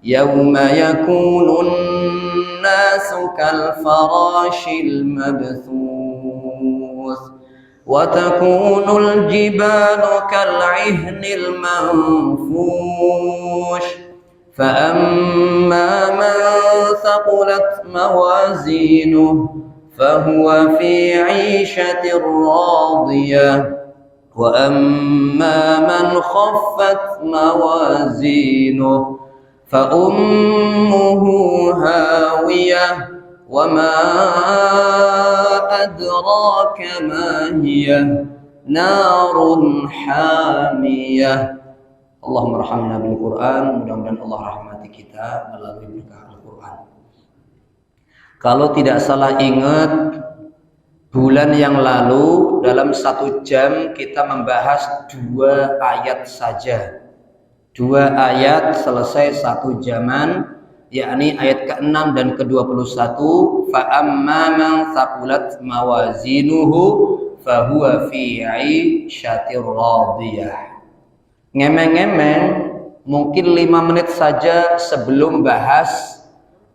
يوم يكون الناس كالفراش المبثوث وتكون الجبال كالعهن المنفوش فأما من ثقلت موازينه فهو في عيشة راضية وأما من خفت موازينه فأمه هاوية وما أدراك ما هي نار حامية. Allahumma rahmana bil Quran. Mudah-mudahan Allah rahmati kita melalui berkah Al-Quran. Kalau tidak salah ingat, bulan yang lalu dalam 1 jam kita membahas 2 ayat saja. 2 ayat selesai 1 jaman, yakni ayat ke-6 dan ke-21. Fa amma man thaqulat mawazinuhu fahuwa fi 'ishatir radiyah. Ngemeng-ngemeng mungkin 5 menit saja sebelum bahas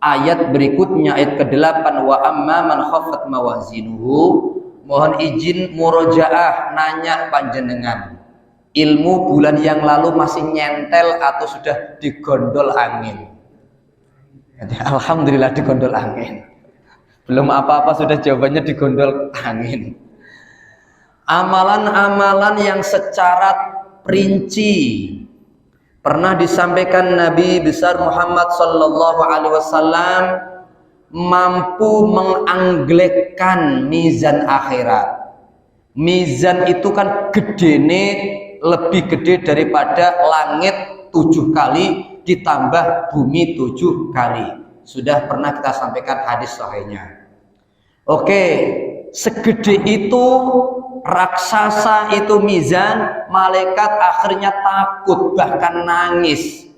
ayat berikutnya, ayat ke-8, wa amma man khaffat mawazinuhu. Mohon izin murojaah, nanya panjenengan, ilmu bulan yang lalu masih nyentel atau sudah digondol angin? Jadi, alhamdulillah digondol angin. Belum apa-apa sudah jawabannya digondol angin. Amalan-amalan yang secara rinci pernah disampaikan Nabi besar Muhammad sallallahu alaihi wasallam mampu mengangglekan mizan akhirat. Mizan itu kan gedene lebih gede daripada langit 7 kali ditambah bumi 7 kali. Sudah pernah kita sampaikan hadis sahihnya. Oke, segede itu raksasa itu mizan, malaikat akhirnya takut bahkan nangis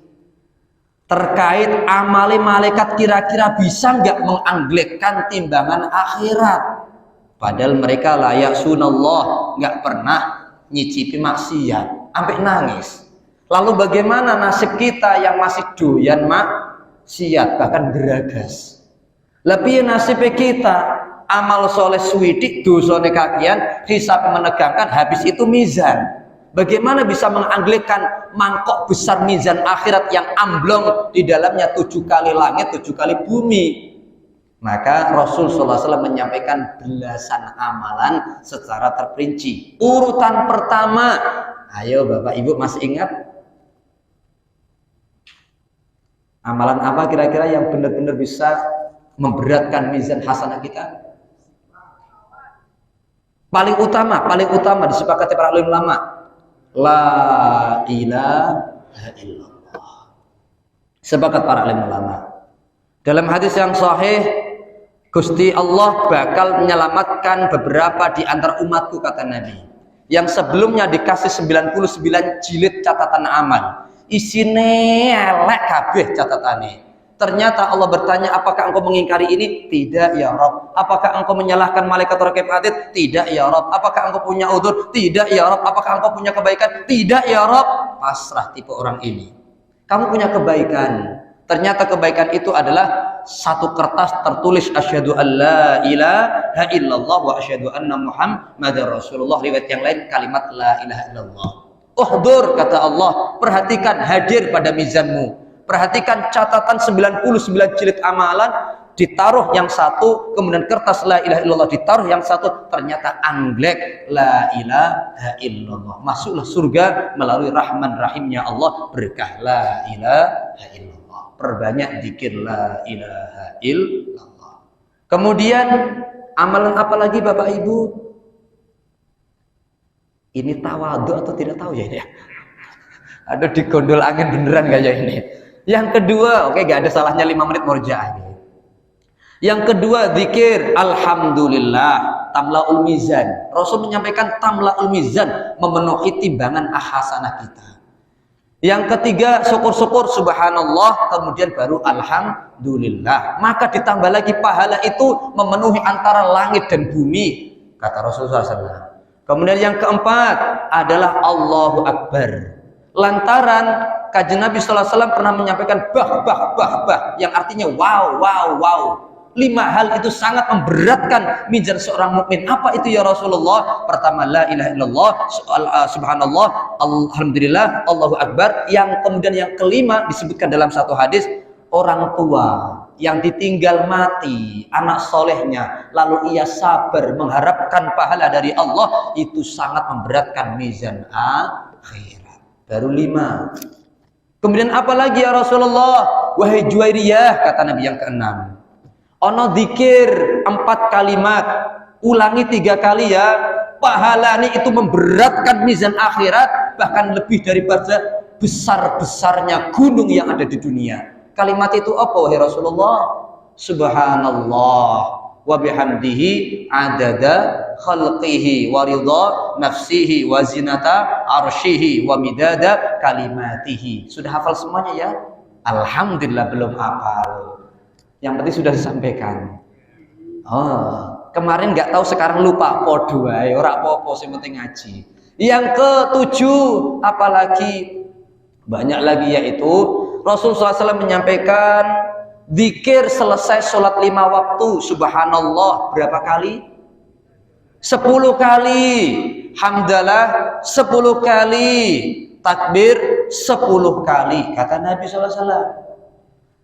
terkait amali malaikat kira-kira bisa nggak mengangglekan timbangan akhirat, padahal mereka layak sunallah, nggak pernah nyicipi maksiat sampai nangis. Lalu bagaimana nasib kita yang masih doyan maksiat bahkan geragas? Lebih nasib kita amal soleh swidik, dosane kakian, hisab menegangkan, habis itu mizan. Bagaimana bisa mengangglekan mangkok besar mizan akhirat yang amblong di dalamnya 7 kali langit, 7 kali bumi? Maka Rasul SAW menyampaikan belasan amalan secara terperinci. Urutan pertama, ayo Bapak Ibu masih ingat? Amalan apa kira-kira yang benar-benar bisa memberatkan mizan hasanah kita? Paling utama disepakati para ulama, la ilaha illallah. Sepakat para ulama. Dalam hadis yang sahih, Gusti Allah bakal menyelamatkan beberapa di antara umatku, kata Nabi, yang sebelumnya dikasih 99 jilid catatan amal, isine elek kabeh catatane. Ternyata Allah bertanya, apakah engkau mengingkari ini? Tidak ya Rabb. Apakah engkau menyalahkan malaikat raqib atid? Tidak ya Rabb. Apakah engkau punya udzur? Tidak ya Rabb. Apakah engkau punya kebaikan? Tidak ya Rabb. Pasrah tipe orang ini. Kamu punya kebaikan. Ternyata kebaikan itu adalah 1 kertas tertulis asyhadu alla ilaha illallah wa asyhadu anna muhammadar rasulullah. Riwayat yang lain kalimat la ilaha illallah. Uhdur, kata Allah, perhatikan, hadir pada mizanmu. Perhatikan catatan 99 jilid amalan, ditaruh yang satu, kemudian kertas la ilaha illallah ditaruh yang satu, ternyata angglek la ilaha illallah. Masuklah surga melalui rahman rahimnya Allah, berkah la ilaha illallah. Perbanyak zikir la ilaha illallah. Kemudian amalan apa lagi Bapak Ibu? Ini tawadhu atau tidak tahu ya ini? Aduh, digondol angin beneran gak ya ini? Yang kedua, oke, gak ada salahnya 5 menit murjaah. Yang kedua, zikir alhamdulillah, tamlaul mizan. Rasul menyampaikan tamlaul mizan, memenuhi timbangan hasanah kita. Yang ketiga, syukur-syukur subhanallah, kemudian baru alhamdulillah. Maka ditambah lagi pahala itu memenuhi antara langit dan bumi, kata Rasulullah SAW. Kemudian yang keempat adalah Allahu Akbar. Lantaran Kanjeng Nabi sallallahu alaihi wasallam pernah menyampaikan bah, yang artinya wow. 5 hal itu sangat memberatkan mizan seorang mukmin. Apa itu ya Rasulullah? Pertama, la ilaha illallah, subhanallah, alhamdulillah, Allahu akbar. Yang kemudian yang kelima disebutkan dalam satu hadis, orang tua yang ditinggal mati anak solehnya, lalu ia sabar mengharapkan pahala dari Allah, itu sangat memberatkan mizan akhirat. Baru 5. Kemudian apa lagi ya Rasulullah? Wahai Juwairiyah, kata Nabi yang ke-6, ono dzikir 4 kalimat, ulangi 3 kali ya. Pahala ini itu memberatkan mizan akhirat, bahkan lebih daripada besar-besarnya gunung yang ada di dunia. Kalimat itu apa wahai Rasulullah? Subhanallah wa bihamdihi adada khalqihi wa ridha nafsihi wa zinata arsyihi wa midada kalimatihi. Sudah hafal semuanya ya? Alhamdulillah belum hafal. Yang penting sudah disampaikan. Oh, kemarin nggak tahu, sekarang lupa. Podo ae, ora apa-apa, sing penting ngaji. Yang ke-7 apalagi? Banyak lagi, yaitu Rasulullah SAW menyampaikan zikir selesai sholat 5 waktu. Subhanallah berapa kali? 10 kali. Hamdalah 10 kali. Takbir 10 kali. Kata Nabi SAW.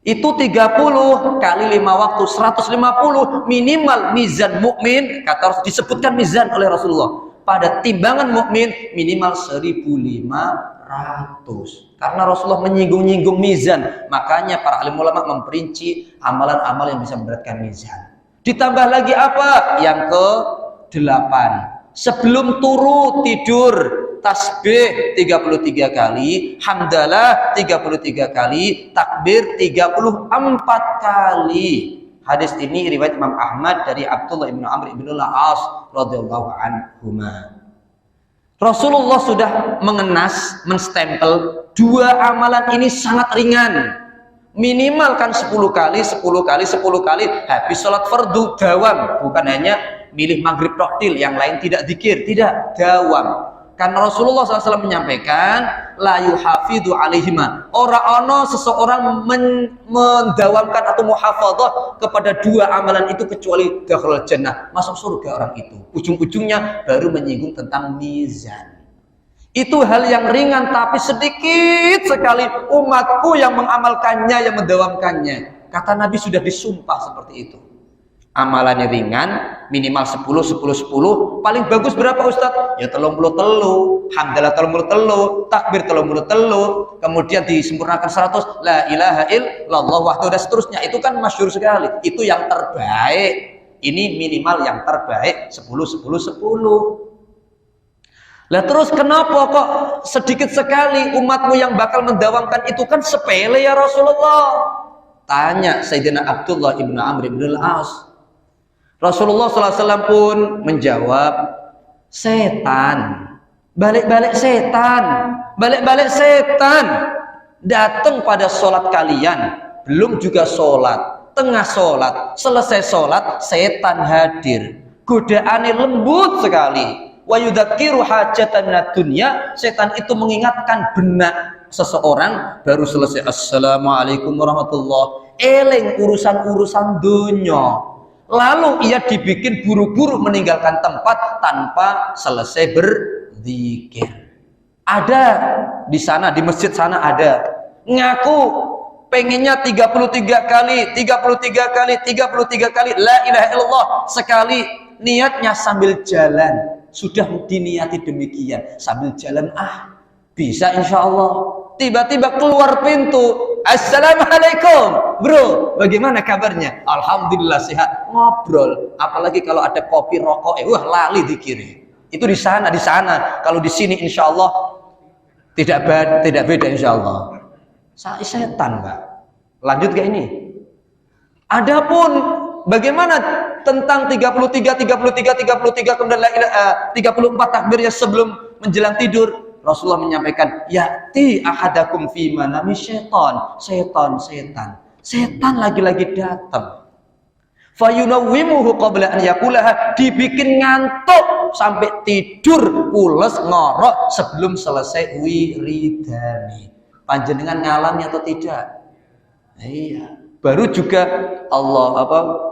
Itu 30 kali 5 waktu, 150 minimal mizan mukmin, kata harus disebutkan mizan oleh Rasulullah. Pada timbangan mukmin minimal 1500. Karena Rasulullah menyinggung-nyinggung mizan, makanya para alim ulama memperinci amalan-amalan yang bisa memberatkan mizan. Ditambah lagi apa? Yang ke-8. Sebelum turu tidur, tasbih 33 kali, hamdalah 33 kali, takbir 34 kali. Hadis ini riwayat Imam Ahmad dari Abdullah bin Amr bin al-As radhiyallahu anhuma. Rasulullah sudah mengenas, menstempel 2 amalan ini sangat ringan. Minimal kan 10 kali, 10 kali, 10 kali habis sholat fardu dawam, bukan hanya milih maghrib toktil, yang lain tidak zikir, tidak, dawam. Karena Rasulullah SAW menyampaikan la yuhafidhu alaihima, ono seseorang mendawamkan atau muhafadzah kepada 2 amalan itu kecuali dakhalal jannah, masuk surga orang itu. Ujung-ujungnya baru menyinggung tentang mizan. Itu hal yang ringan, tapi sedikit sekali umatku yang mengamalkannya, yang mendawamkannya. Kata Nabi sudah disumpah seperti itu. Amalannya ringan, minimal 10, 10, 10. Paling bagus berapa Ustaz? Ya 33, hamdalah 33, takbir 33, kemudian disempurnakan 100, la ilaha illallah wahdahu, dan seterusnya. Itu kan masyhur sekali. Itu yang terbaik. Ini minimal yang terbaik 10, 10, 10. Lah terus kenapa kok sedikit sekali umatmu yang bakal mendawamkan itu? Kan sepele ya Rasulullah. Tanya Sayyidina Abdullah ibn Amr ibn al-As. Rasulullah SAW pun menjawab, setan, balik-balik setan datang pada sholat kalian, belum juga sholat, tengah sholat, selesai sholat, setan hadir, godaannya lembut sekali. Wa yudzakiru hajatan dunya, setan itu mengingatkan benak seseorang, baru selesai assalamualaikum warahmatullah, eling urusan-urusan dunya. Lalu ia dibikin buru-buru meninggalkan tempat tanpa selesai berzikir. Ada di sana, di masjid sana ada, ngaku pengennya 33 kali la ilaha illallah sekali, niatnya sambil jalan. Sudah diniati demikian, sambil jalan bisa insya Allah. Tiba-tiba keluar pintu, assalamualaikum bro, bagaimana kabarnya? Alhamdulillah sehat. Ngobrol, apalagi kalau ada kopi rokok, wah lali dikiri. Itu di sana. Kalau di sini insya Allah tidak beda insya Allah. Setan Pak. Lanjut ke ini. Adapun bagaimana tentang 33 kemudian 34 takbirnya sebelum menjelang tidur? Rasulullah menyampaikan, ya'ti ahadakum fi manami setan lagi-lagi datang. fayunawwimuhu qabla an yakulaha, dibikin ngantuk sampai tidur pules ngorok sebelum selesai wiridani. Panjenengan ngalami atau tidak? Iya. Baru juga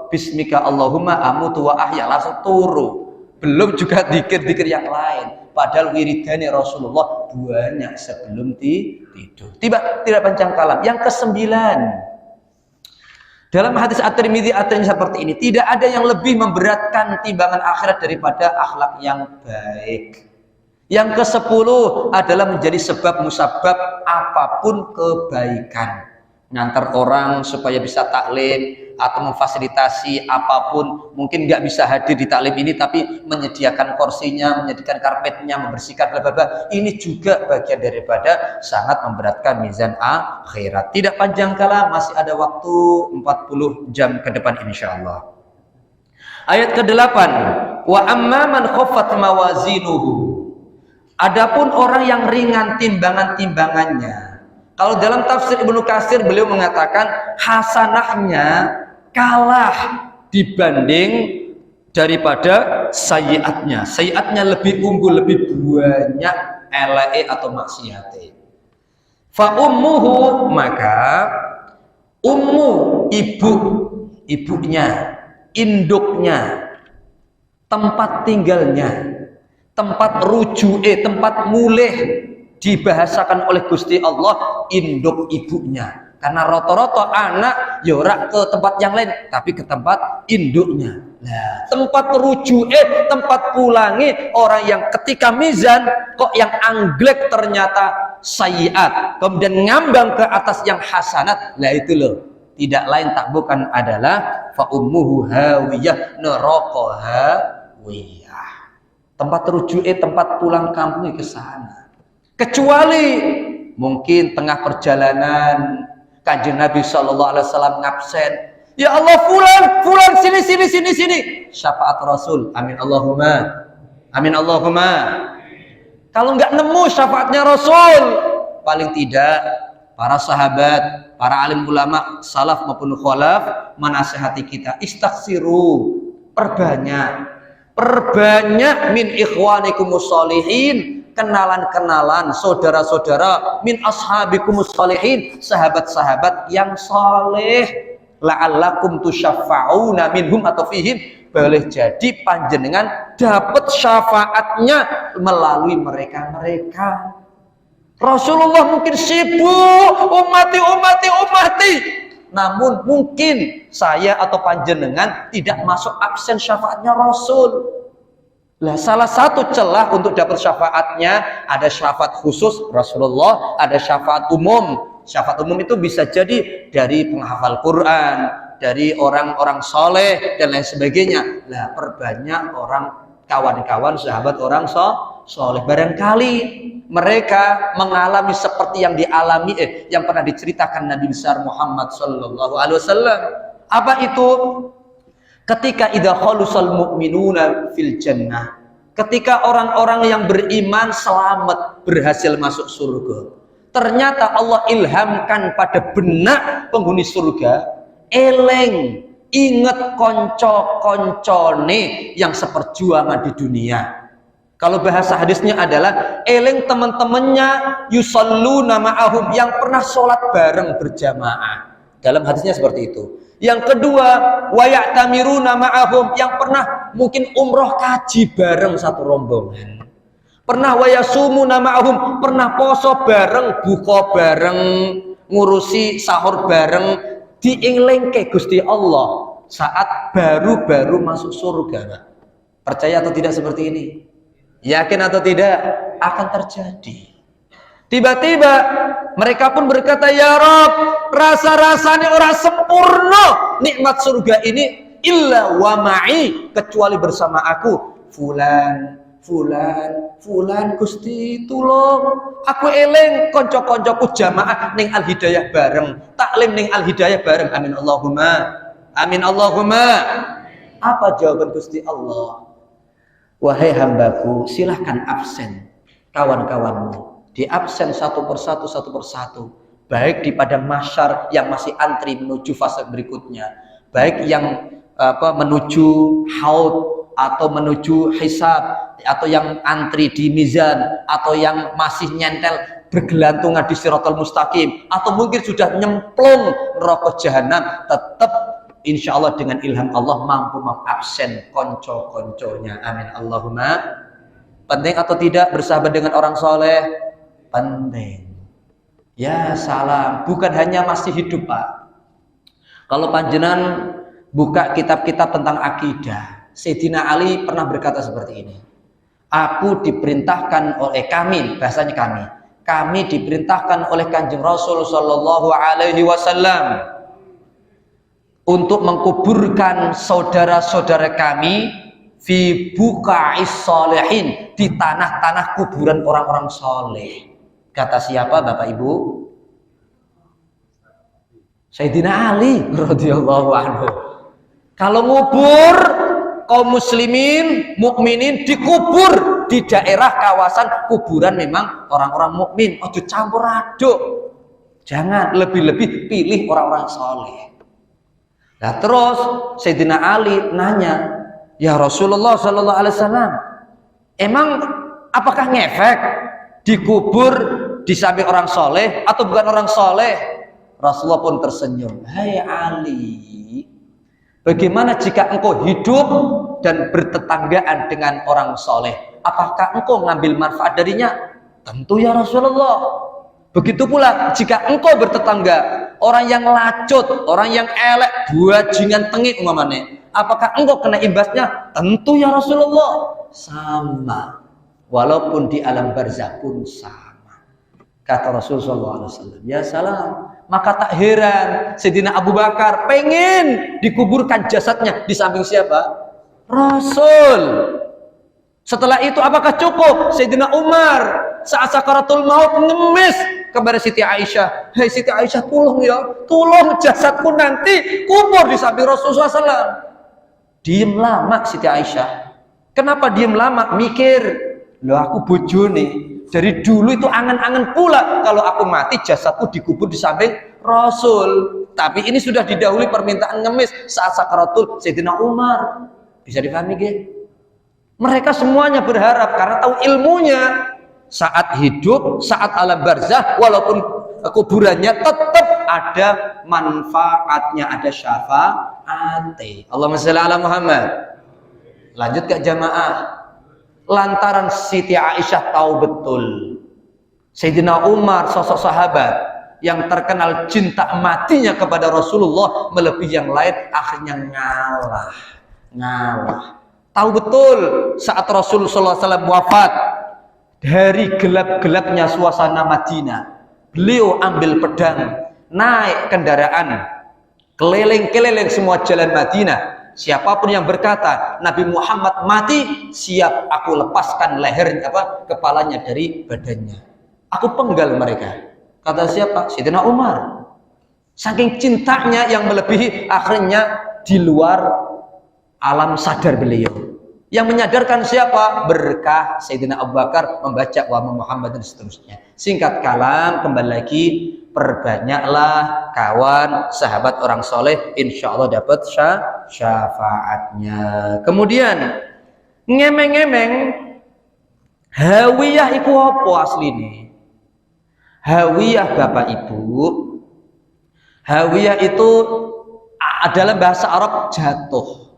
bismika Allahumma amutu wa ahya, langsung turu. Belum juga dikir-dikir yang lain. Padahal wiridani Rasulullah banyak sebelum tidur. Tidak panjang kalam. Yang kesembilan, dalam hadis At-Tirmidzi seperti ini, tidak ada yang lebih memberatkan timbangan akhirat daripada akhlak yang baik. Yang ke-10 adalah menjadi sebab musabab apapun kebaikan. Ngantar orang supaya bisa taklim atau memfasilitasi apapun, mungkin nggak bisa hadir di taklim ini tapi menyediakan kursinya, menyediakan karpetnya, membersihkan bla. Ini juga bagian daripada sangat memberatkan mizan akhirat. Tidak panjang kala, masih ada waktu 40 jam ke depan insyaallah. Ayat ke-8, wa amma man khaffat mawazinuhu. Adapun orang yang ringan timbangannya. Kalau dalam tafsir Ibnu Katsir beliau mengatakan hasanahnya kalah dibanding daripada sayyiatnya. Sayyiatnya lebih unggul, lebih banyak eleke atau maksiate. Fa ummuhu, maka ibunya, induknya, tempat tinggalnya, tempat rujuke, tempat mulih dibahasakan oleh Gusti Allah induk ibunya. Karena rata-rata anak ya ora ke tempat yang lain tapi ke tempat induknya. Nah, tempat rujuke, tempat pulangi orang yang ketika mizan kok yang angglek ternyata sayyiat, kemudian ngambang ke atas yang hasanat. Lah itu loh, tidak lain tak bukan adalah fa ummuhu hawiyah, neraka hawiyah. Tempat rujuke, tempat pulang kampung ke sana. Kecuali mungkin tengah perjalanan Kanjeng Nabi sallallahu alaihi wasallam ngabsen, ya Allah fulan sini, syafaat Rasul, amin Allahumma, kalau nggak nemu syafaatnya Rasul, paling tidak para sahabat, para alim ulama salaf maupun khalaf menasihati kita, istaghfiru, perbanyak min ikhwanikumus sholihin, kenalan-kenalan, saudara-saudara, min ashabikumus sholihin, sahabat-sahabat yang saleh, la'allakum tusyafa'una minhum atau fihim, boleh jadi panjenengan dapat syafaatnya melalui mereka. Rasulullah mungkin sibuk, umati, namun mungkin saya atau panjenengan tidak masuk absen syafaatnya Rasul. Lah salah satu celah untuk dapat syafaatnya, ada syafaat khusus Rasulullah, ada syafaat umum. Syafaat umum itu bisa jadi dari penghafal Quran, dari orang-orang soleh dan lain sebagainya. Lah perbanyak orang kawan-kawan sahabat orang soleh, barangkali mereka mengalami seperti yang dialami yang pernah diceritakan Nabi besar Muhammad sallallahu alaihi wasallam. Apa itu? Ketika idza khalusal mu'minuna fil jannah, ketika orang-orang yang beriman selamat berhasil masuk surga, ternyata Allah ilhamkan pada benak penghuni surga, eleng, ingat konco-koncone yang seperjuangan di dunia. Kalau bahasa hadisnya adalah eleng teman-temannya yusalluna ma'ahum, yang pernah sholat bareng berjamaah. Dalam hadisnya seperti itu. Yang kedua, wa ya'tamiruna ma'ahum, yang pernah mungkin umroh kaji bareng satu rombongan. Pernah wa yasumuna ma'ahum, pernah poso bareng, buka bareng, ngurusi sahur bareng, diinglengke Gusti Allah saat baru-baru masuk surga. Percaya atau tidak seperti ini? Yakin atau tidak? Akan terjadi. Tiba-tiba mereka pun berkata, ya Rabb, rasa-rasanya orang sempurna nikmat surga ini illa wa ma'i, kecuali bersama aku fulan Gusti tulung aku eling konco-koncoku jamaah ning Al Hidayah bareng, taklim ning Al Hidayah bareng, amin Allahumma. Apa jawaban Gusti Allah? Wahai hambaku, silahkan absen kawan-kawanmu, di absen satu persatu, baik di padang mahsyar yang masih antri menuju fase berikutnya, baik yang menuju haud atau menuju hisab atau yang antri di mizan atau yang masih nyentel bergelantungan di Shiratal Mustaqim atau mungkin sudah nyemplung neraka jahanam, tetap insya Allah dengan ilham Allah mampu mengabsen konco-konconya. Amin Allahumma. Penting atau tidak bersahabat dengan orang soleh? Penting. Ya salam, bukan hanya masih hidup Pak. Kalau panjenengan buka kitab-kitab tentang akidah, Sayyidina Ali pernah berkata seperti ini. Aku diperintahkan oleh kami, bahasanya kami diperintahkan oleh Kanjeng Rasul Shallallahu Alaihi Wasallam untuk mengkuburkan saudara-saudara kami fi buqa'is sholihin, di tanah-tanah kuburan orang-orang soleh. Kata siapa Bapak Ibu? Sayyidina Ali radhiyallahu anhu. Kalau ngubur kaum muslimin, mukminin dikubur di daerah kawasan kuburan memang orang-orang mukmin, ojo campur aduk. Jangan, lebih-lebih pilih orang-orang soleh. Nah terus Sayyidina Ali nanya, ya Rasulullah Sallallahu Alaihi Wasallam, emang apakah ngefek dikubur di samping orang soleh atau bukan orang soleh? Rasulullah pun tersenyum. Hai Ali, bagaimana jika engkau hidup dan bertetanggaan dengan orang soleh? Apakah engkau ngambil manfaat darinya? Tentu ya Rasulullah. Begitu pula jika engkau bertetangga orang yang lacut, orang yang elek, bajingan tengik umpamanya, apakah engkau kena imbasnya? Tentu ya Rasulullah. Sama. Walaupun di alam barzakh pun sama. Kata Rasulullah SAW, ya salam. Maka tak heran Sayyidina Abu Bakar pengen dikuburkan jasadnya di samping siapa? Rasul. Setelah itu apakah cukup? Sayyidina Umar saat sakaratul maut ngemis kepada Siti Aisyah, hei Siti Aisyah, tolong ya, tolong jasadku nanti kubur di samping Rasulullah SAW. Diem lama Siti Aisyah. Kenapa diem lama? Mikir, loh aku bojo nih. Dari dulu itu angan-angan pula kalau aku mati jasadku dikubur di samping Rasul. Tapi ini sudah didahului permintaan ngemis saat sakaratul Sayyidina Umar. Bisa dipahami gak? Mereka semuanya berharap karena tahu ilmunya. Saat hidup, saat alam barzakh, walaupun kuburannya tetap ada manfaatnya, ada syafaatnya. Allahumma shalli ala Muhammad. Lanjut ke jamaah. Lantaran Siti Aisyah tahu betul Sayyidina Umar sosok sahabat yang terkenal cinta matinya kepada Rasulullah melebihi yang lain, akhirnya ngalah. Tahu betul saat Rasulullah SAW wafat, dari gelap-gelapnya suasana Madinah, beliau ambil pedang, naik kendaraan, keliling-keliling semua jalan Madinah. Siapapun yang berkata Nabi Muhammad mati, siap aku lepaskan lehernya, kepalanya dari badannya. Aku penggal mereka. Kata siapa? Sayyidina Umar. Saking cintanya yang melebihi, akhirnya di luar alam sadar beliau. Yang menyadarkan siapa? Berkah Sayyidina Abu Bakar membaca wa Muhammad dan seterusnya. Singkat kalam, kembali lagi, perbanyaklah kawan sahabat orang soleh, insya Allah dapat syafaatnya. Kemudian ngemeng-ngemeng, hawiyah iku apa asline? Hawiyah Bapak Ibu, hawiyah itu adalah bahasa Arab jatuh,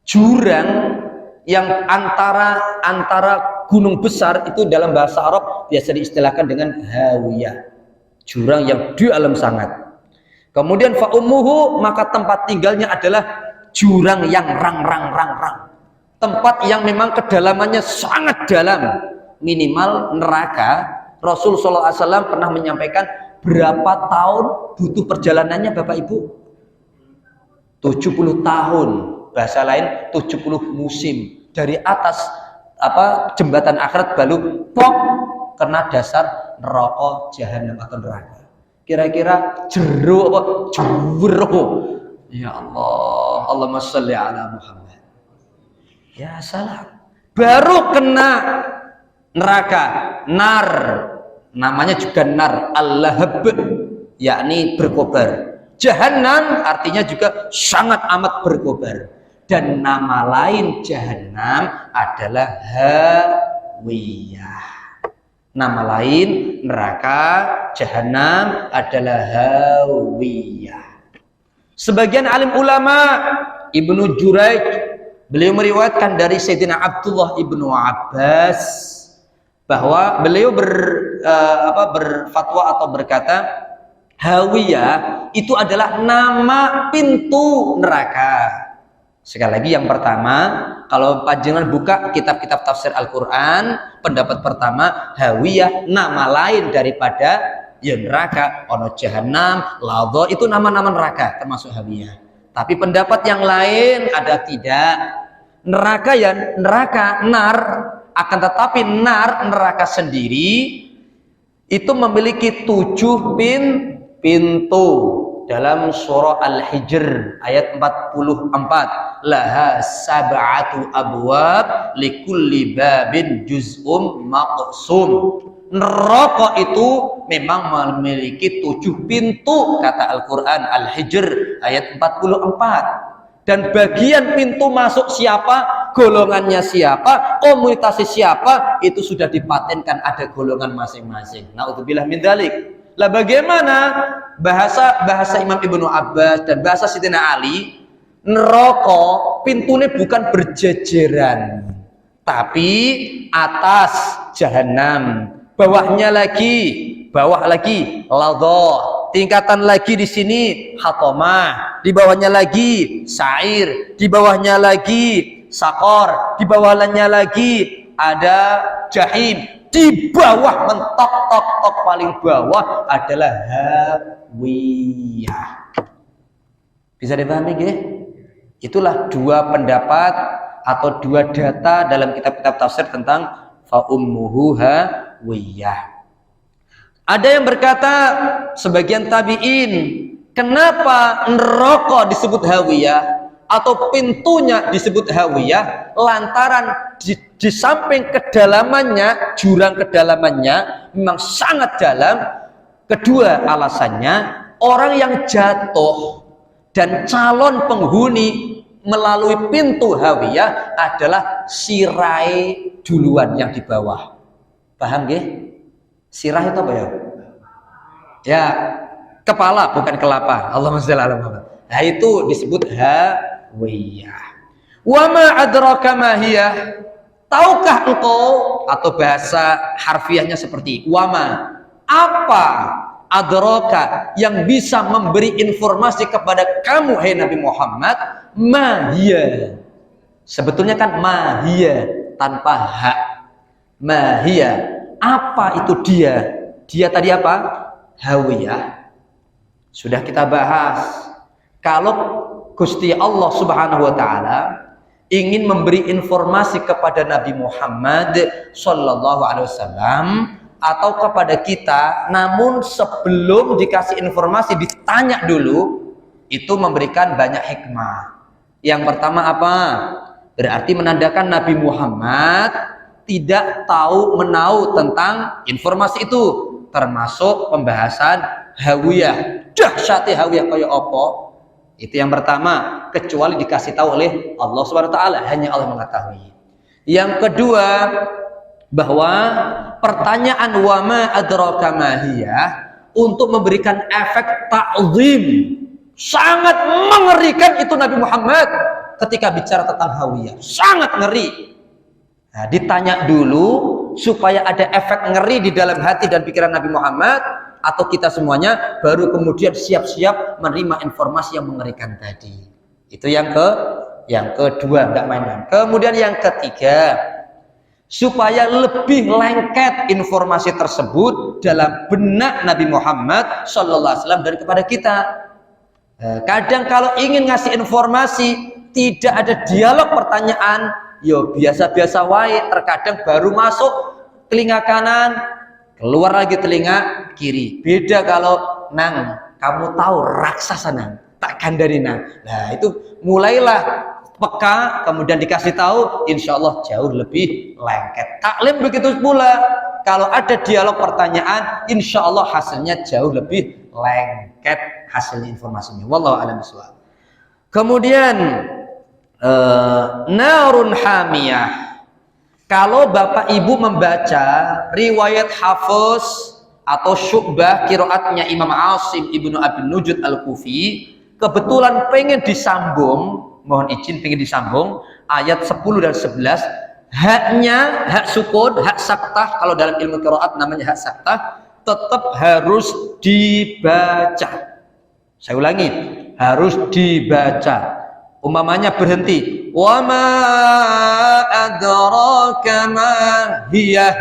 jurang yang antara gunung besar, itu dalam bahasa Arab biasa diistilahkan dengan hawiyah, jurang yang di alam sangat. Kemudian fa'umuhu, maka tempat tinggalnya adalah jurang yang rang, tempat yang memang kedalamannya sangat dalam, minimal neraka. Rasul SAW pernah menyampaikan berapa tahun butuh perjalanannya Bapak Ibu? 70 tahun, bahasa lain 70 musim. Dari atas jembatan akhirat baru pok kena dasar neraka jahanam atau neraka. Kira-kira jero apa jero? Ya Allah, Allahumma sholli ala Muhammad. Ya salam. Baru kena neraka, nar, namanya juga nar, al-lahab, yakni berkobar. Jahannam artinya juga sangat amat berkobar. Dan nama lain Jahannam adalah Hawiyah. Nama lain neraka Jahannam adalah Hawiyah. Sebagian alim ulama, Ibnu Jurayj, beliau meriwayatkan dari Sayyidina Abdullah Ibnu Abbas bahwa beliau berfatwa atau berkata, Hawiyah itu adalah nama pintu neraka. Sekali lagi, yang pertama, kalau panjenengan buka kitab-kitab tafsir Al-Quran, pendapat pertama, Hawiyah nama lain daripada ya neraka. Ono Jahannam, Ladha, itu nama-nama neraka termasuk Hawiyah. Tapi pendapat yang lain ada tidak. Neraka ya neraka, nar, akan tetapi neraka sendiri itu memiliki 7 pintu. Dalam surah Al-Hijr ayat 44, laha sab'atu abwab likulli babin juz'um maqsum. Neraka itu memang memiliki 7 pintu, kata Al-Quran Al-Hijr ayat 44. Dan bagian pintu masuk siapa, golongannya siapa, komunitas siapa, itu sudah dipatenkan, ada golongan masing-masing. Na'udzubillah min dzalik. Lah bagaimana bahasa Imam Ibnu Abbas dan bahasa Sayyidina Ali, neraka pintunya bukan berjejeran, tapi atas Jahannam, bawah lagi Ladha, tingkatan lagi di sini Hatomah, di bawahnya lagi Sa'ir, di bawahnya lagi Sakor, di bawahnya lagi ada Jahim. Di bawah mentok paling bawah adalah Hawiyah. Bisa dipahami nggih? Itulah 2 pendapat atau 2 data dalam kitab-kitab tafsir tentang fa ummuhu Hawiyah. Ada yang berkata, sebagian tabi'in, kenapa neraka disebut Hawiyah atau pintunya disebut Hawiyah? Lantaran di samping kedalamannya, jurang kedalamannya memang sangat dalam. Kedua alasannya, orang yang jatuh dan calon penghuni melalui pintu Hawiyah adalah sirai duluan yang di bawah. Paham nggih? Sirah itu apa ya? Ya, kepala bukan kelapa. Allahumma shalli ala Muhammad. Nah, itu disebut Hawiyah. Wa ma adraka ma hiya? Tahukah engkau, atau bahasa harfiahnya seperti wama, apa adraka yang bisa memberi informasi kepada kamu hai Nabi Muhammad, mahia. Sebetulnya kan mahia tanpa hak. Mahia, apa itu dia? Dia tadi apa? Hawiyah. Sudah kita bahas. Kalau Gusti Allah Subhanahu wa taala ingin memberi informasi kepada Nabi Muhammad Sallallahu Alaihi Wasallam atau kepada kita, namun sebelum dikasih informasi ditanya dulu, itu memberikan banyak hikmah. Yang pertama apa? Berarti menandakan Nabi Muhammad tidak tahu menau tentang informasi itu, termasuk pembahasan Hawiyah. Dahsyatnya Hawiyah kayak apa? Itu yang pertama, kecuali dikasih tahu oleh Allah Subhanahu wa taala, hanya Allah mengetahui. Yang kedua, bahwa pertanyaan wa ma adraka ma hiya untuk memberikan efek ta'zim. Sangat mengerikan itu Nabi Muhammad ketika bicara tentang Hawiyah. Sangat ngeri. Nah, ditanya dulu supaya ada efek ngeri di dalam hati dan pikiran Nabi Muhammad atau kita semuanya, baru kemudian siap-siap menerima informasi yang mengerikan tadi. Itu yang kedua, enggak main-main. Kemudian yang ketiga, supaya lebih lengket informasi tersebut dalam benak Nabi Muhammad Sallallahu Alaihi Wasallam dan kepada kita. Kadang kalau ingin ngasih informasi tidak ada dialog pertanyaan, yo biasa-biasa wae, terkadang baru masuk telinga kanan, keluar lagi telinga kiri. Beda kalau nang, kamu tahu raksasa nang, tak kandani nang. Nah itu mulailah peka, kemudian dikasih tahu, insya Allah jauh lebih lengket. Taklim begitu pula, kalau ada dialog pertanyaan, insya Allah hasilnya jauh lebih lengket hasilnya informasinya. Wallahu a'lam bishawab. Kemudian narun hamiyah. Kalau Bapak Ibu membaca riwayat Hafiz atau Syu'bah qiraatnya Imam Asim Ibnu Abi Nujud Al-Kufi, kebetulan pengen disambung, mohon izin pengen disambung ayat 10 dan 11, haknya hak sukun, hak saktah, kalau dalam ilmu qiraat namanya hak saktah, tetap harus dibaca. Saya ulangi, harus dibaca. Umpamanya berhenti, wa ma adraka ma hiya,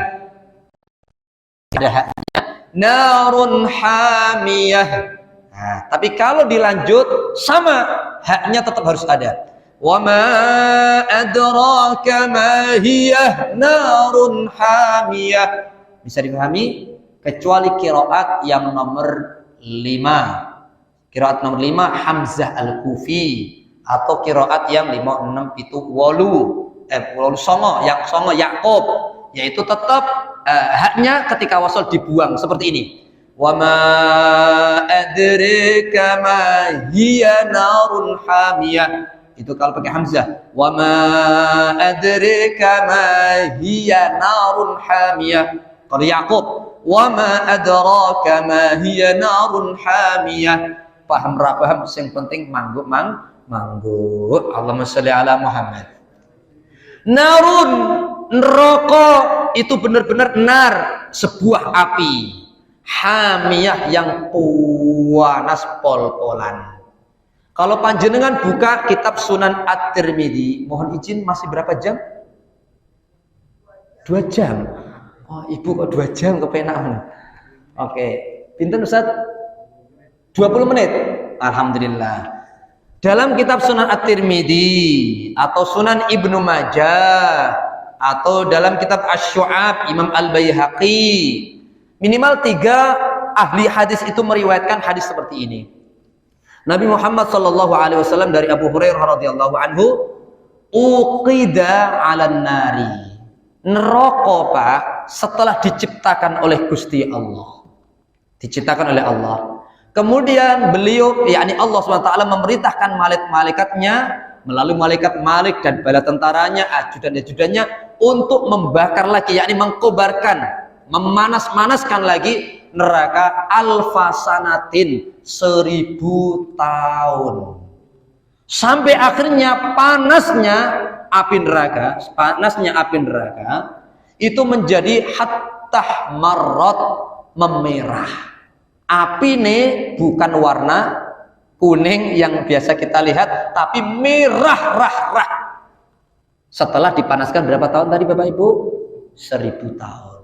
ada haknya narun hamiyah. Nah, tapi kalau dilanjut sama, haknya tetap harus ada. Wa ma adraka ma hiya narun hamiyah. Bisa dipahami? Kecuali qiraat yang nomor 5. Qiraat nomor 5 Hamzah Al-Kufi, atau qiraat yang 56 itu wolu songo, yang songo Yakub, yaitu tetap haknya ketika wasal dibuang seperti ini. Wa ma adraka ma hiya narun hamiyah. Itu kalau pakai hamzah. Wa ma adraka ma hiya narun hamiyah. Kalau Yakub, wa ma adraka ma hiya narun hamiyah. Paham ra paham, yang penting mangguk mangguk. Allahumma sholli ala Muhammad. Narun, neraka itu benar-benar nar, sebuah api. Hamiyah, yang panas pol-polan. Kalau panjenengan buka kitab Sunan At-Tirmidzi, mohon izin masih berapa jam? 2 jam. Oh, ibu kok 2 jam kepenak. Oke. Pinten Ustaz? 20 menit. Alhamdulillah. Dalam kitab Sunan At-Tirmidzi atau Sunan Ibnu Majah atau dalam kitab Asy-Syu'ab Imam Al-Baihaqi, minimal 3 ahli hadis itu meriwayatkan hadis seperti ini. Nabi Muhammad SAW dari Abu Hurairah radhiyallahu anhu, uqida 'alan nari. Neraka, Pak, setelah diciptakan oleh Gusti Allah. Diciptakan oleh Allah. Kemudian beliau, yakni Allah SWT, memerintahkan malaikat-malaikatnya melalui malaikat Malik dan bala tentaranya, ajudan-ajudannya, untuk membakar lagi, yakni mengkobarkan, memanas-manaskan lagi neraka alfasanatin, 1000 tahun. Sampai akhirnya panasnya api neraka itu menjadi hatta marrat, memerah. Api ini bukan warna kuning yang biasa kita lihat, tapi merah rah-rah. Setelah dipanaskan berapa tahun tadi Bapak Ibu? 1000 tahun.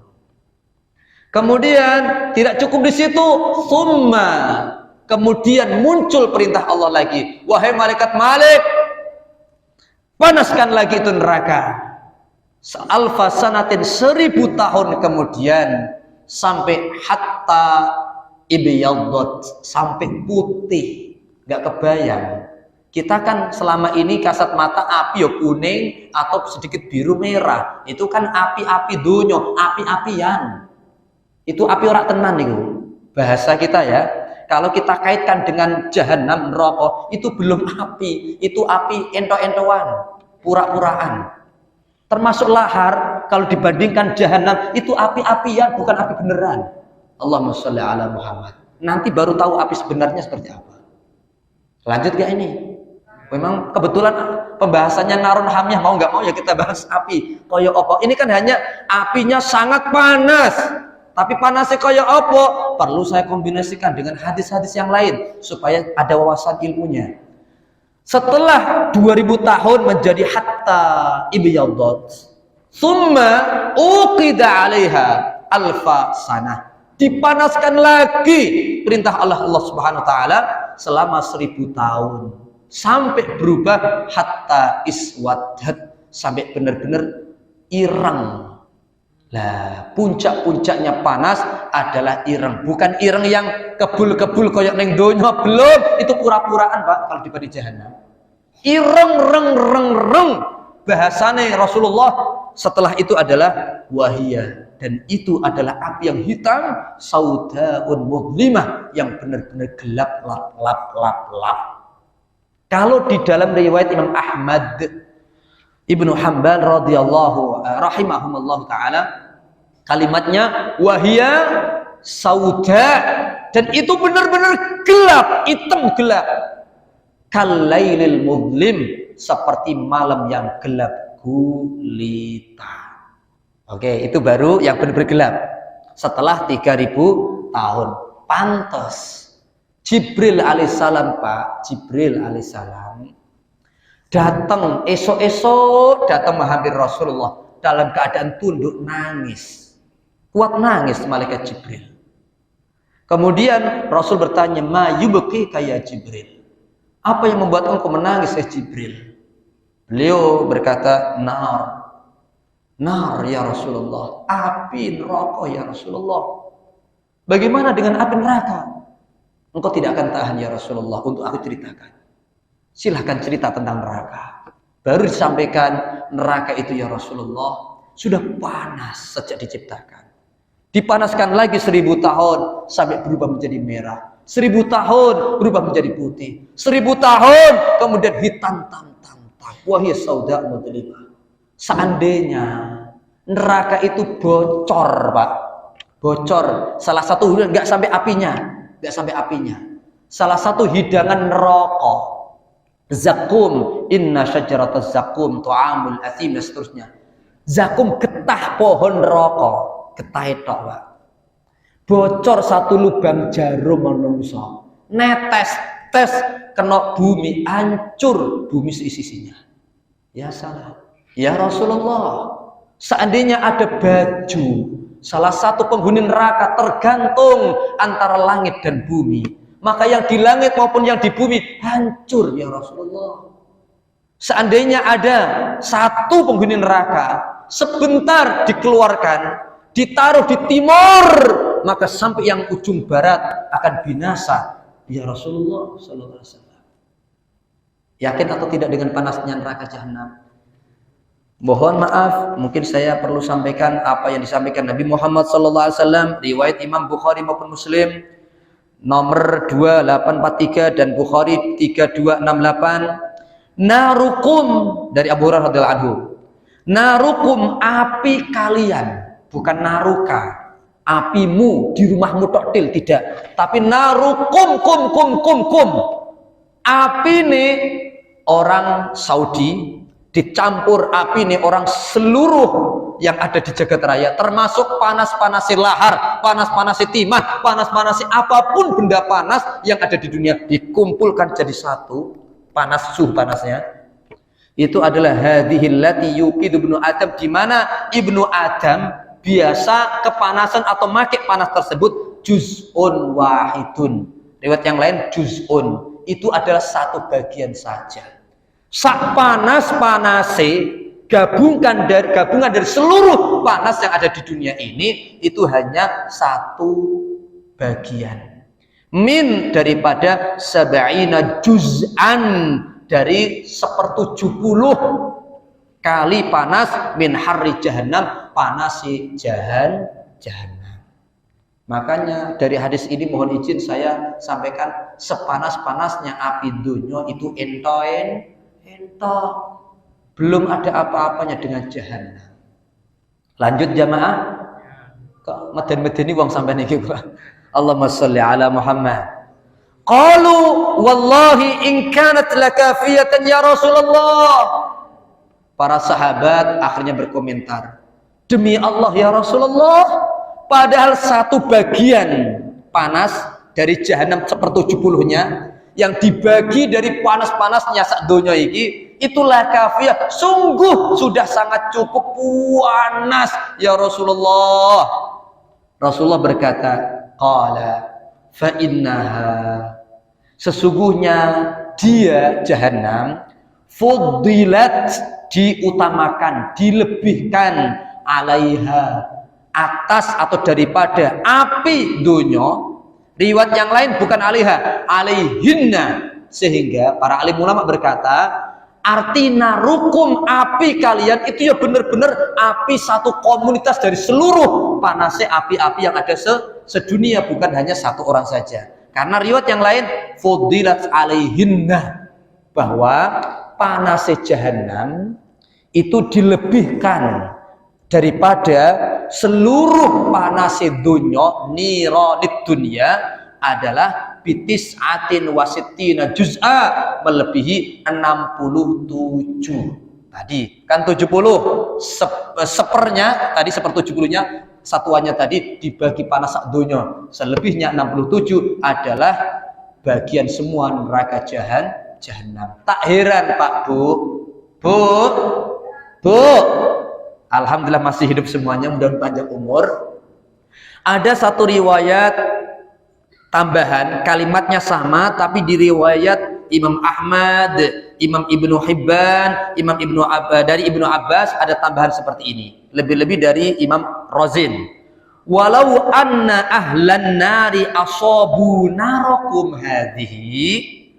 Kemudian tidak cukup di situ, summa, kemudian muncul perintah Allah lagi, wahai malaikat Malik, panaskan lagi itu neraka. Alfasanatin, 1000 tahun kemudian, sampai hatta ibyaddat, sampai putih. Nggak kebayang. Kita kan selama ini kasat mata api ya kuning atau sedikit biru merah. Itu kan api-api dunyo, api-apian. Itu api ora tenan itu. Bahasa kita ya. Kalau kita kaitkan dengan jahanam neraka, itu belum api, itu api ento-entoan, pura-puraan. Termasuk lahar, kalau dibandingkan jahanam, itu api-apian, bukan api beneran. Allahumma sholli ala Muhammad. Nanti baru tahu api sebenarnya seperti apa. Lanjut gak ini? Memang kebetulan pembahasannya narun hamiyah, mau nggak mau ya kita bahas api. Koyo opo? Ini kan hanya apinya sangat panas. Tapi panasnya koyo opo? Perlu saya kombinasikan dengan hadis-hadis yang lain supaya ada wawasan ilmunya. Setelah 2000 tahun menjadi hatta ibyaddat, summa uqida 'alaiha alfa sanah. Dipanaskan lagi perintah Allah Subhanahu wa taala selama 1000 tahun sampai berubah hatta iswadat, sampai benar-benar ireng. Lah, puncak-puncaknya panas adalah ireng, bukan ireng yang kebul-kebul koyok neng donya, belum, itu pura-puraan Pak kalau di jahanam. Ireng reng bahasane Rasulullah setelah itu adalah wahiyah, dan itu adalah api yang hitam, saudaun mudlimah, yang benar-benar gelap lap. Kalau di dalam riwayat Imam Ahmad Ibnu Hanbal radhiyallahu rahimahumullah taala, kalimatnya wahia sauda, dan itu benar-benar gelap, hitam gelap, kalailil mudlim, seperti malam yang gelap gulita. Oke, itu baru yang benar-benar gelap setelah 3000 tahun. Pantas Jibril alaihissalam, Pak, Jibril alaihissalam datang esok-esok, datang menghampiri Rasulullah dalam keadaan tunduk nangis, kuat nangis malaikat Jibril. Kemudian Rasul bertanya, ma yubki kayak Jibril, apa yang membuat engkau menangis Jibril? Beliau berkata, nar ya Rasulullah, api neraka ya Rasulullah. Bagaimana dengan api neraka? Engkau tidak akan tahan ya Rasulullah untuk aku ceritakan. Silahkan cerita tentang neraka. Baru disampaikan, neraka itu ya Rasulullah sudah panas sejak diciptakan. Dipanaskan lagi 1000 tahun sampai berubah menjadi merah. 1000 tahun berubah menjadi putih. 1000 tahun kemudian hitam tam. Wahia sauda mudlimah. Seandainya neraka itu bocor, Pak, bocor, salah satu nggak sampai apinya, salah satu hidangan neraka, zakum, inna syajarataz zakum tu'amul athim, dan seterusnya. Zakum, getah pohon neraka, getah itu, Pak, bocor satu lubang jarum menungso, netes kena bumi, hancur bumi sisinya. Ya salah, ya Rasulullah, seandainya ada baju salah satu penghuni neraka tergantung antara langit dan bumi, maka yang di langit maupun yang di bumi hancur ya Rasulullah. Seandainya ada satu penghuni neraka sebentar dikeluarkan, ditaruh di timur, maka sampai yang ujung barat akan binasa ya Rasulullah sallallahu alaihi wasallam. Yakin atau tidak dengan panasnya neraka jahanam? Mohon maaf, mungkin saya perlu sampaikan apa yang disampaikan Nabi Muhammad sallallahu alaihi wasallam, riwayat Imam Bukhari maupun Muslim nomor 2843 dan Bukhari 3268. Narukum, dari Abu Hurairah radhiyallahu anhu. Narukum, api kalian, bukan naruka, apimu di rumahmu toktil, tidak, tapi narukum kum. Api nih orang Saudi dicampur api nih orang seluruh yang ada di jagat raya, termasuk panas-panasi lahar, panas-panasi timah, panas-panasi apapun benda panas yang ada di dunia, dikumpulkan jadi satu, panas, suhu panasnya itu adalah hadhil lati yuqidu ibnu Adam, di mana ibnu Adam biasa kepanasan atau make panas tersebut juz'un wahidun, riwayat yang lain juz'un, itu adalah satu bagian saja. Sak panas-panase gabungan dari seluruh panas yang ada di dunia ini, itu hanya satu bagian min daripada sab'ina juz'an, dari 1/70 kali panas min harri jahannam, panasi jahannam. Makanya dari hadis ini mohon izin saya sampaikan, sepanas-panasnya api dunia itu ento, belum ada apa-apanya dengan jahanam. Lanjut jamaah, kok meden-medeni wong sampai niki, Pak. Allahumma sholli ala Muhammad. Qalu wallahi in kanat lakafiyatan ya Rasulullah. Para sahabat akhirnya berkomentar, demi Allah ya Rasulullah, padahal satu bagian panas dari jahanam 1/70-nya yang dibagi dari panas-panasnya sak donya iki, itulah kafiyah, sungguh sudah sangat cukup panas ya Rasulullah. Rasulullah berkata, qala fa innaha, sesungguhnya dia jahanam, fuddilat, diutamakan, dilebihkan, alaiha, atas atau daripada api dunya. Riwayat yang lain bukan alaiha, alaihinna, sehingga para alim ulama berkata Arti narukum, api kalian itu ya benar-benar api satu komunitas dari seluruh panasnya api-api yang ada sedunia, bukan hanya satu orang saja. Karena riwayat yang lain fudilat alaihinna, bahwa panasnya jahanam itu dilebihkan daripada seluruh panasnya dunya. Niranid dunya adalah bitis atin wasittina juz'a, melebihi 67. Tadi kan 70 sepernya, tadi 1/70-nya satuannya tadi dibagi panas sak donya, selebihnya 67 adalah bagian semua neraka jahanam. Tak heran Pak Bu, alhamdulillah masih hidup semuanya, mudah-mudahan panjang umur. Ada satu riwayat tambahan, kalimatnya sama tapi di riwayat Imam Ahmad, Imam Ibnu Hibban, dari Ibnu Abbas ada tambahan seperti ini, lebih-lebih dari Imam Rozin. Walau anna ahlan nari asabu narakum hadhihi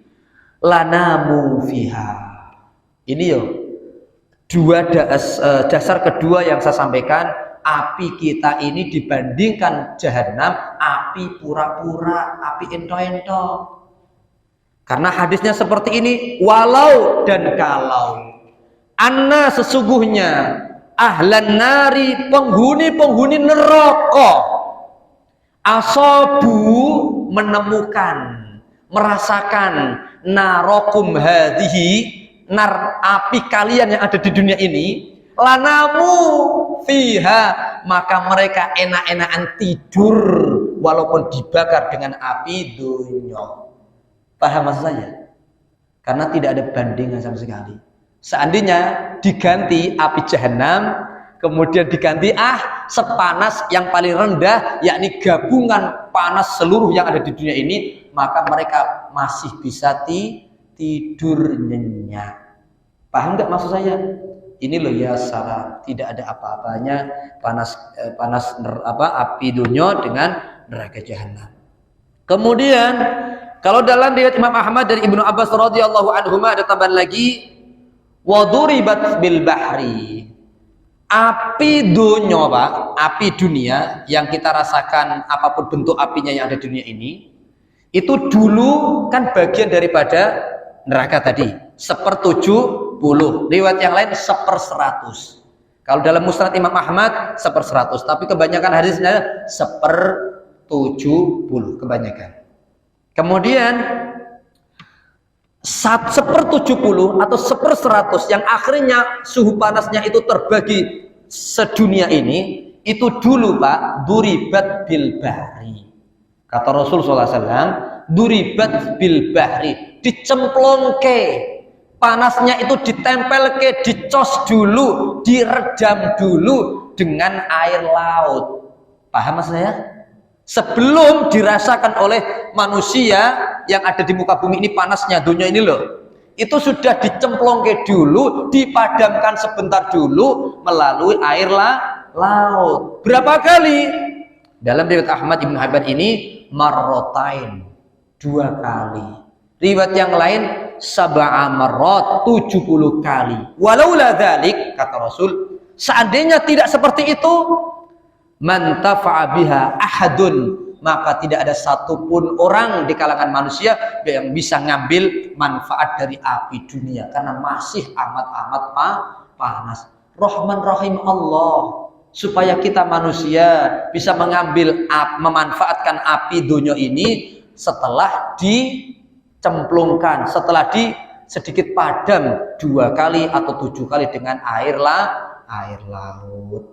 lanamu fiha. Ini yo dua dasar kedua yang saya sampaikan. Api kita ini dibandingkan jahanam, api pura-pura, api ento-ento. Karena hadisnya seperti ini, walau dan kalau anna sesungguhnya ahlan nari, penghuni neraka, asabu menemukan, merasakan narakum hadhihi, nar api kalian yang ada di dunia ini, lanamu fiha, maka mereka enak-enakan tidur walaupun dibakar dengan api dunia. Paham maksud saya? Karena tidak ada bandingan sama sekali. Seandainya diganti api jahanam, kemudian diganti sepanas yang paling rendah, yakni gabungan panas seluruh yang ada di dunia ini, maka mereka masih bisa tidur nyenyak. Paham nggak maksud saya? Ini loh ya salah, tidak ada apa-apanya panas api dunia dengan neraka jahanam. Kemudian kalau dalam riwayat Imam Ahmad dari Ibnu Abbas radhiyallahu anhu ada tambahan lagi, waduribat bil bahri. Api dunia, Pak, api dunia yang kita rasakan apapun bentuk apinya yang ada di dunia ini, itu dulu kan bagian daripada neraka tadi, 1/70. Riwayat yang lain 1/100. Kalau dalam Musnad Imam Ahmad 1/100, tapi kebanyakan hadisnya 1/70 kebanyakan. Kemudian 1/70 atau 1/100 yang akhirnya suhu panasnya itu terbagi sedunia ini, itu dulu Pak, duribat bil bahri. Kata Rasul SAW, duribat bil bahri, dicemplongke. Panasnya itu ditempel ke, dicos dulu, diredam dulu dengan air laut. Paham mas saya? Sebelum dirasakan oleh manusia yang ada di muka bumi ini panasnya dunia ini loh, itu sudah dicemplong ke dulu, dipadamkan sebentar dulu melalui air laut. Berapa kali? Dalam riwayat Ahmad Ibn Hibban ini marrotain, 2 kali. Riwayat yang lain sab'a marrat, 70 kali. Walaula dzalik, kata Rasul, seandainya tidak seperti itu, man tafa'a biha ahadun, maka tidak ada satupun orang di kalangan manusia yang bisa ngambil manfaat dari api dunia, karena masih amat-amat panas. Rahman Rahim Allah, supaya kita manusia bisa mengambil memanfaatkan api dunia ini setelah dicemplungkan, setelah sedikit padam 2 kali atau 7 kali dengan air laut.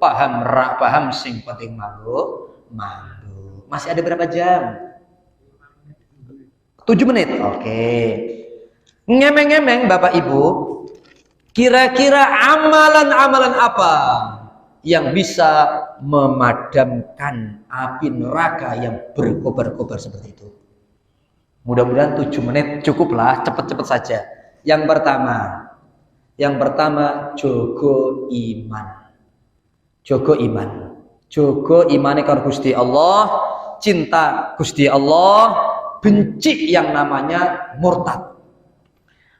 Paham sing penting mandu. Masih ada berapa jam? 7 menit. Oke. Ngemeng-ngemeng Bapak Ibu, kira-kira amalan-amalan apa yang bisa memadamkan api neraka yang berkobar-kobar seperti itu? Mudah-mudahan 7 menit cukuplah, cepet-cepet saja. Yang pertama jogo iman. Jogo imane karo Gusti Allah, cinta Gusti Allah, benci yang namanya murtad.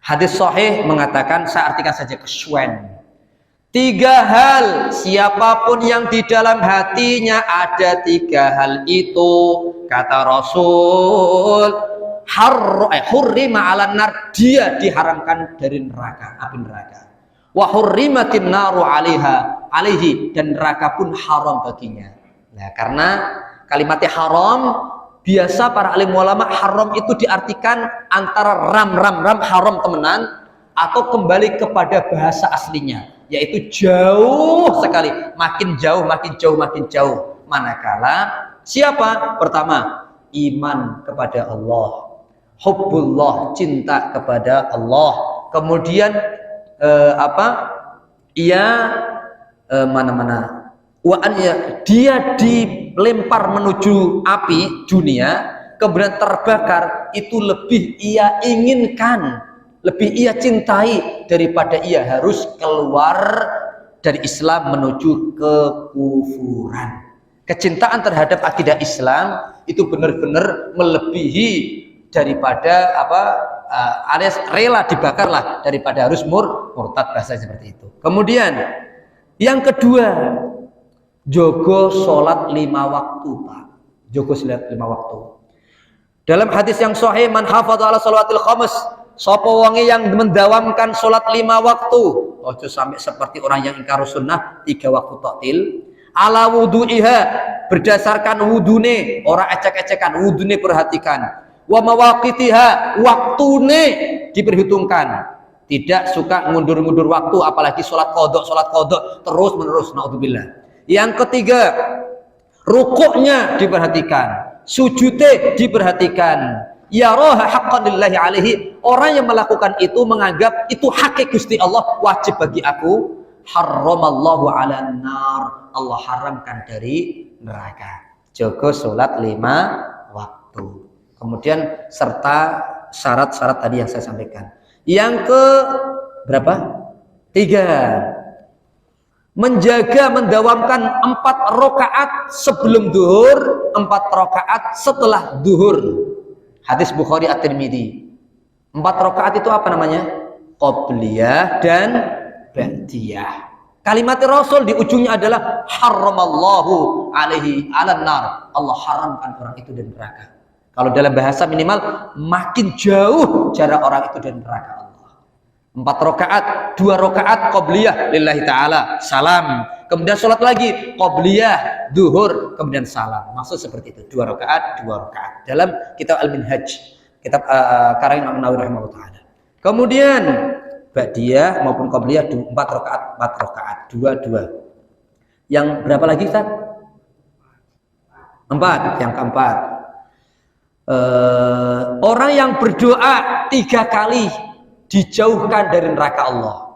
Hadis sahih mengatakan, saya artikan saja kesyuen. 3 hal, siapapun yang di dalam hatinya ada 3 hal itu, kata Rasul, hurrima 'alan nar, dia diharamkan dari neraka, api neraka. Wa hurrimatin naru 'alaihi, dan neraka pun haram baginya. Nah, karena kalimatnya haram, biasa para alim ulama haram itu diartikan antara ram haram temenan, atau kembali kepada bahasa aslinya, yaitu jauh sekali, makin jauh. Manakala siapa? Pertama, iman kepada Allah, hubbullah, cinta kepada Allah. Kemudian dia dilempar menuju api dunia, kemudian terbakar, itu lebih ia inginkan, lebih ia cintai daripada ia harus keluar dari Islam menuju kekufuran. Kecintaan terhadap akidah Islam itu benar-benar melebihi daripada alias rela dibakarlah daripada harus murtad, bahasa seperti itu. Kemudian yang kedua, jogo sholat 5 waktu, Pak. Jogo sholat 5 waktu. Dalam hadis yang sahih, man hafadha ala shalawatil khams, sapa wonge yang mendawamkan sholat 5 waktu, ojo sampai seperti orang yang ingkar sunnah 3 waktu taktil, ala wudu'iha, berdasarkan wudune, orang ecek-ecekan, wudune perhatikan, wa mawaqitiha, waktune diperhitungkan, tidak suka ngundur-ngundur waktu, apalagi sholat kodok terus menerus, naudzubillah. Yang ketiga, rukuknya diperhatikan, sujudnya diperhatikan, yaraha haqqan lillahi alaihi, orang yang melakukan itu menganggap itu hak Gusti Allah, wajib bagi aku, harramallahu 'alan nar, Allah haramkan dari neraka. Jaga salat 5 waktu. Kemudian serta syarat-syarat tadi yang saya sampaikan. Yang ke berapa? 3. Menjaga mendawamkan 4 rakaat sebelum duhur, 4 rakaat setelah duhur. Hadis Bukhari At-Tirmidzi. 4 rakaat itu apa namanya? Qobliyah dan ba'diyah. Kalimat Rasul di ujungnya adalah harramallahu alaihi 'alan nar, Allah haramkan orang itu dari neraka. Kalau dalam bahasa minimal, makin jauh jarak orang itu dari neraka Allah. 4 rakaat, 2 rakaat qobliyah lillahi ta'ala, salam. Kemudian sholat lagi, qobliyah, duhur, kemudian salam. Maksud seperti itu, 2 rakaat, 2 rakaat. Dalam kitab Al-Minhaj, kitab karangan Imam Nawawi rahimahullah ta'ala. Kemudian, ba'diyah maupun qobliyah, 4 rakaat, 4 rakaat, 2. Yang berapa lagi, Ustaz? 4, yang keempat. Orang yang berdoa 3 kali dijauhkan dari neraka Allah.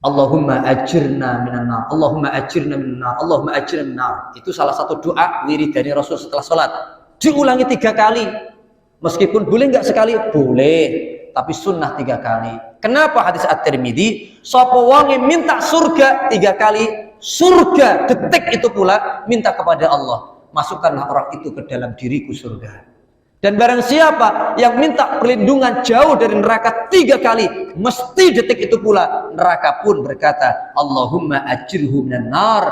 Allahumma ajirna minan nar, Allahumma ajirna minan nar, Allahumma ajirna minan nar. Itu salah satu doa wirid dari Rasul setelah sholat. Diulangi 3 kali. Meskipun boleh nggak sekali? Boleh. Tapi sunnah 3 kali. Kenapa hadis At-Tirmidzi? Sapa wong minta surga 3 kali, surga detik itu pula minta kepada Allah, masukkanlah orang itu ke dalam diriku surga. Dan barang siapa yang minta perlindungan jauh dari neraka 3 kali, mesti detik itu pula neraka pun berkata, Allahumma ajirhu minan nar,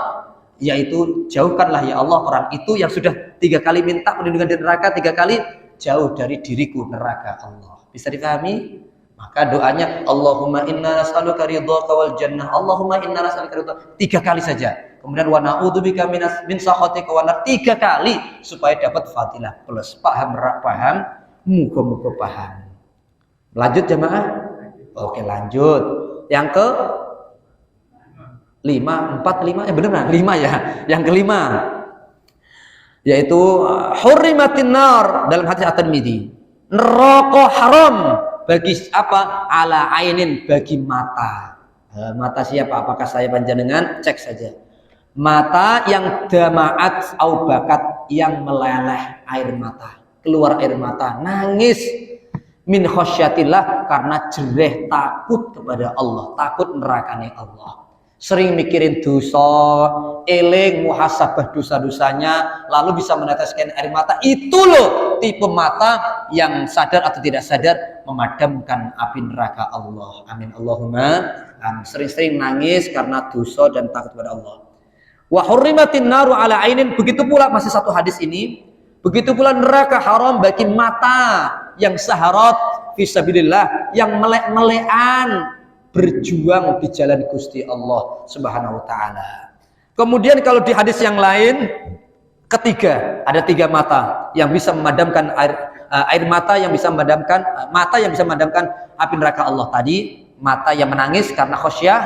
yaitu jauhkanlah ya Allah orang itu yang sudah 3 kali minta perlindungan dari neraka, 3 kali jauh dari diriku neraka Allah. Bisa dipahami? Maka doanya Allahumma inna nas'aluka ridhaka wal jannah, Allahumma inna nas'aluka ridhaka, 3 kali saja. Kemudian wa na'udzubika min sakhatika wa nar, 3 kali supaya dapat fadilah plus. Paham? Muga-muga paham. Lanjut jemaah? Oke, lanjut. Yang ke 5, 4, 5, benar 5 ya. Yang kelima yaitu hurrimatin nar dalam hadis At-Tirmidzi. Neraka haram bagi apa? Ala ainin, bagi mata. Mata siapa? Apakah saya panjenengan? Cek saja. Mata yang damaat au bakat, yang meleleh air mata, keluar air mata, nangis min khosyatillah, karena jerih takut kepada Allah, takut nerakane Allah. Sering mikirin dosa, eling muhasabah dosa-dosanya, lalu bisa meneteskan air mata. Itu loh tipe mata yang sadar atau tidak sadar memadamkan api neraka Allah. Amin Allahumma amin. Sering-sering nangis karena dosa dan takut kepada Allah. Wa hurrimatin naru ala ainin, begitu pula masih satu hadis ini, begitu pula neraka haram bagi mata yang saharat fisabilillah, yang melek-melekan berjuang di jalan Gusti Allah Subhanahu wa taala. Kemudian kalau di hadis yang lain ketiga, ada 3 mata yang bisa memadamkan air mata yang bisa memadamkan api neraka Allah tadi. Mata yang menangis karena khosyah,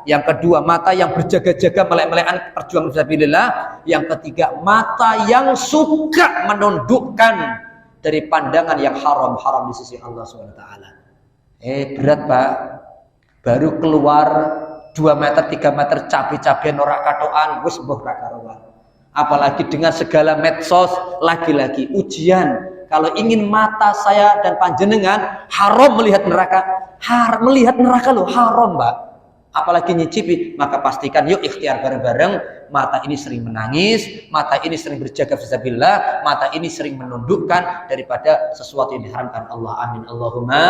yang kedua mata yang berjaga-jaga melek-melekan perjuangan fisabilillah, yang ketiga mata yang suka menundukkan dari pandangan yang haram di sisi Allah Subhanahu wa taala. Berat Pak, baru keluar 2 meter 3 meter cabe-cabean ora katokan wis mbuh ra karuan. Apalagi dengan segala medsos, lagi-lagi ujian. Kalau ingin mata saya dan panjenengan haram melihat neraka, melihat neraka loh haram Mbak, apalagi nyicipi, maka pastikan yuk ikhtiar bareng-bareng. Mata ini sering menangis, mata ini sering berjaga fisabilillah, mata ini sering menundukkan daripada sesuatu yang diharamkan Allah. Amin Allahumma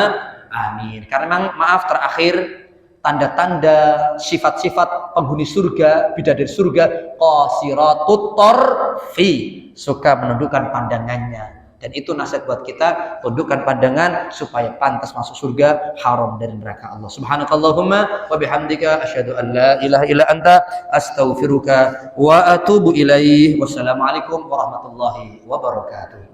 amin. Karena memang maaf, terakhir tanda-tanda sifat-sifat penghuni surga, bidadari surga, qasiratut tarfi, suka menundukkan pandangannya. Dan itu nasihat buat kita, tundukkan pandangan supaya pantas masuk surga, haram dari neraka Allah. Subhanakallahumma wa bihamdika asyhadu an la ilaha illa anta astaghfiruka wa atubu ilaih. Wassalamualaikum warahmatullahi wabarakatuh.